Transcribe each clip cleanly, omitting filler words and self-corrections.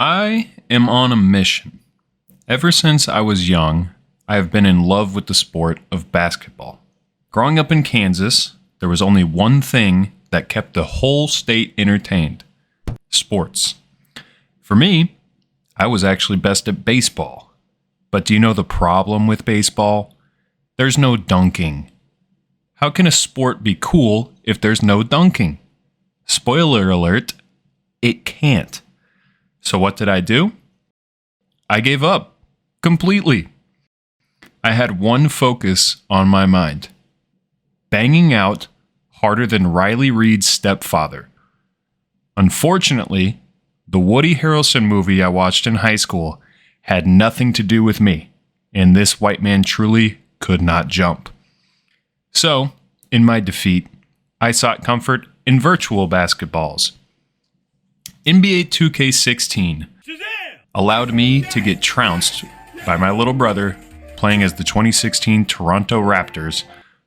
I am on a mission. Ever since I was young, I have been in love with the sport of basketball. Growing up in Kansas, there was only one thing that kept the whole state entertained: sports. For me, I was actually best at baseball. But do you know the problem with baseball? There's no dunking. How can a sport be cool if there's no dunking? Spoiler alert, it can't. So what did I do? I gave up completely. I had one focus on my mind: banging out harder than Riley Reid's stepfather. Unfortunately, the Woody Harrelson movie I watched in high school had nothing to do with me, and this white man truly could not jump. So, in my defeat, I sought comfort in virtual basketballs. NBA 2K16 allowed me to get trounced by my little brother playing as the 2016 Toronto Raptors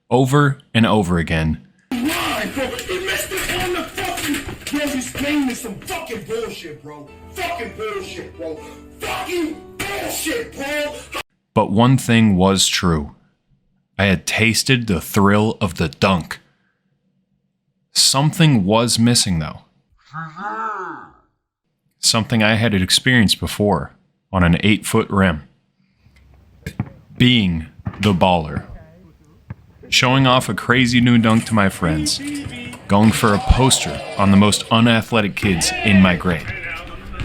over and over again. Why, bro? He missed it on the fucking... Yo, this game is some fucking bullshit, bro. Fucking bullshit, bro. Fucking bullshit, bro. But one thing was true. I had tasted the thrill of the dunk. Something was missing, though. Something I had experienced before on an 8-foot rim. Being the baller. Showing off a crazy new dunk to my friends. Going for a poster on the most unathletic kids in my grade.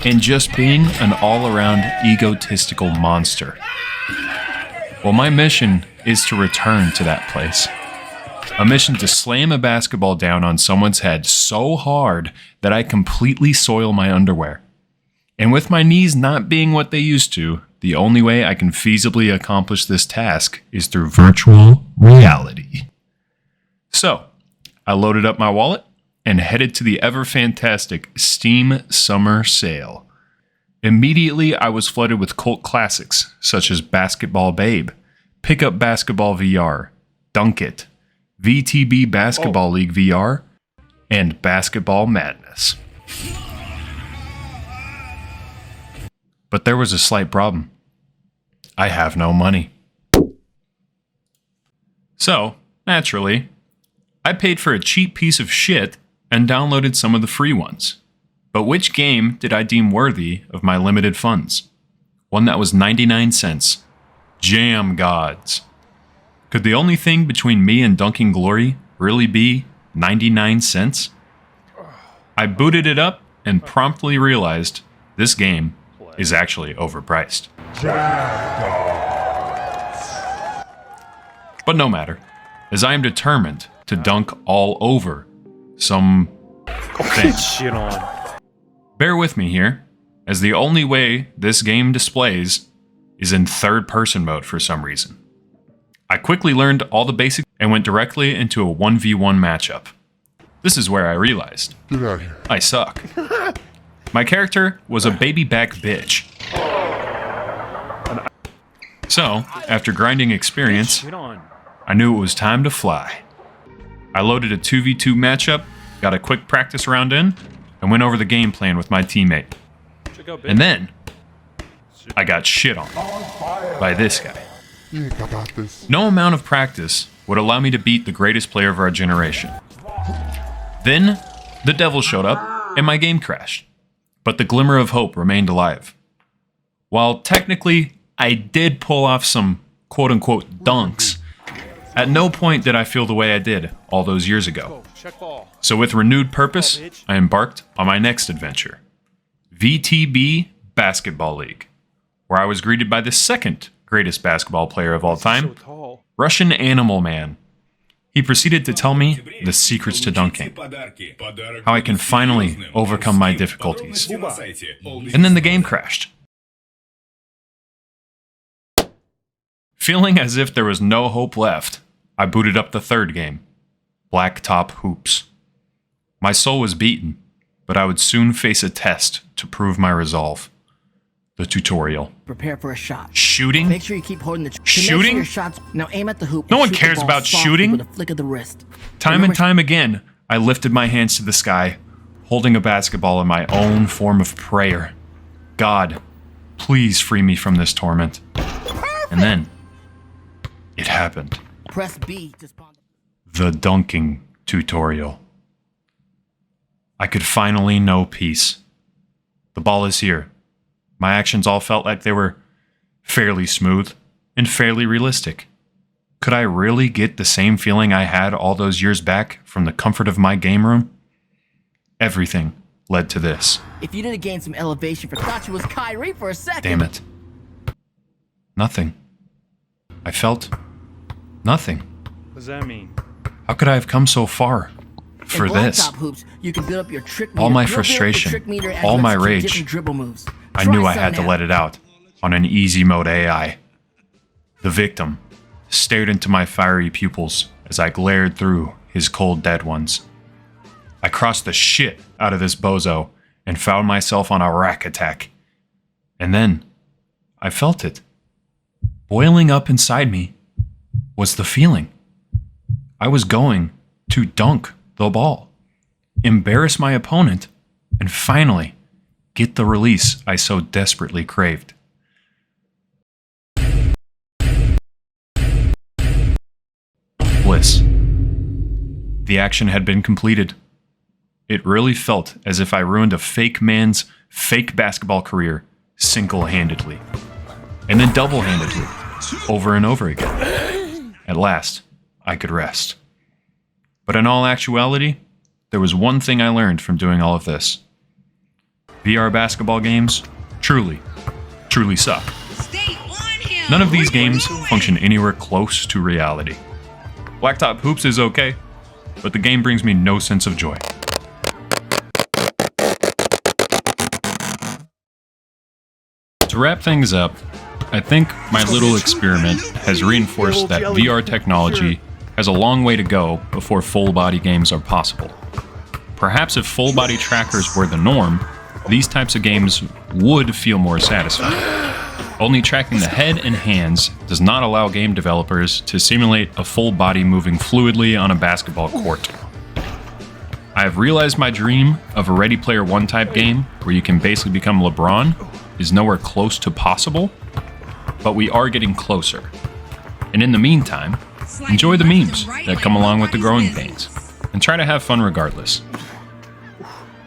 And just being an all-around egotistical monster. Well, my mission is to return to that place. A mission to slam a basketball down on someone's head so hard that I completely soil my underwear. And with my knees not being what they used to, the only way I can feasibly accomplish this task is through virtual reality. So, I loaded up my wallet and headed to the ever-fantastic Steam Summer Sale. Immediately, I was flooded with cult classics such as Basketball Babe, Pick Up Basketball VR, Dunk It, VTB Basketball League VR, and Basketball Madness. But there was a slight problem. I have no money. So, naturally, I paid for a cheap piece of shit and downloaded some of the free ones. But which game did I deem worthy of my limited funds? One that was 99 cents. Jam Gods. Could the only thing between me and dunking glory really be 99 cents? I booted it up and promptly realized this game is actually overpriced. But no matter, as I am determined to dunk all over some thing. Shit on. Bear with me here, as the only way this game displays is in third-person mode for some reason. I quickly learned all the basics and went directly into a 1v1 matchup. This is where I realized I suck. My character was a baby back bitch. So, after grinding experience, Shit on. I knew it was time to fly. I loaded a 2v2 matchup, got a quick practice round in, and went over the game plan with my teammate. Check out And then, I got shit on by this guy. No amount of practice would allow me to beat the greatest player of our generation. Then, the devil showed up, and my game crashed. But the glimmer of hope remained alive. While technically, I did pull off some quote-unquote dunks, at no point did I feel the way I did all those years ago. Check ball. So with renewed purpose, I embarked on my next adventure. VTB Basketball League, where I was greeted by the second greatest basketball player of all So time, tall. Russian Animal Man. He proceeded to tell me the secrets to dunking, how I can finally overcome my difficulties. And then the game crashed. Feeling as if there was no hope left, I booted up the third game, Blacktop Hoops. My soul was beaten, but I would soon face a test to prove my resolve. The tutorial. Prepare for a shot. Shooting? Make sure you keep holding the to make Shooting? sure your shots. Now aim at the hoop. No and one shoot the cares ball about softly shooting. with a flick of the wrist. Time Remember- and time again, I lifted my hands to the sky, holding a basketball in my own form of prayer. God, please free me from this torment. And then, it happened. Press B to spawn. The dunking tutorial. I could finally know peace. The ball is here. My actions all felt like they were fairly smooth and fairly realistic. Could I really get the same feeling I had all those years back from the comfort of my game room? Everything led to this. If you didn't gain some elevation, I thought you was Kyrie for a second. Damn it. Nothing. I felt nothing. What does that mean? How could I have come so far for In this? blacktop hoops, you can build up your trick meter. All my You'll build up your frustration, trick meter as all you my execute rage. different dribble moves. I Try knew I some had to now. let it out on an easy mode AI. The victim stared into my fiery pupils as I glared through his cold dead ones. I crossed the shit out of this bozo and found myself on a rack attack. And then I felt it. Boiling up inside me was the feeling. I was going to dunk the ball, embarrass my opponent, and finally get the release I so desperately craved. Bliss. The action had been completed. It really felt as if I ruined a fake man's fake basketball career single-handedly, and then double-handedly, over and over again. At last, I could rest. But in all actuality, there was one thing I learned from doing all of this. VR basketball games truly suck. None of these games function anywhere close to reality. Blacktop Hoops is okay, but the game brings me no sense of joy. To wrap things up, I think my little experiment has reinforced that VR technology has a long way to go before full-body games are possible. Perhaps if full-body trackers were the norm, these types of games would feel more satisfying. Only tracking the head and hands does not allow game developers to simulate a full body moving fluidly on a basketball court. I have realized my dream of a Ready Player One type game where you can basically become LeBron is nowhere close to possible, but we are getting closer. And in the meantime, enjoy the memes that come along with the growing pains, and try to have fun regardless.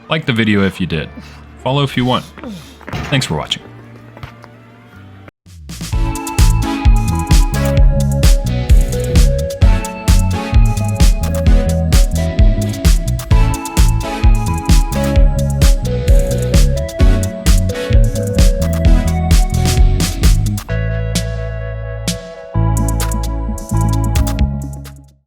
Like the video if you did. Follow if you want. Thanks for watching.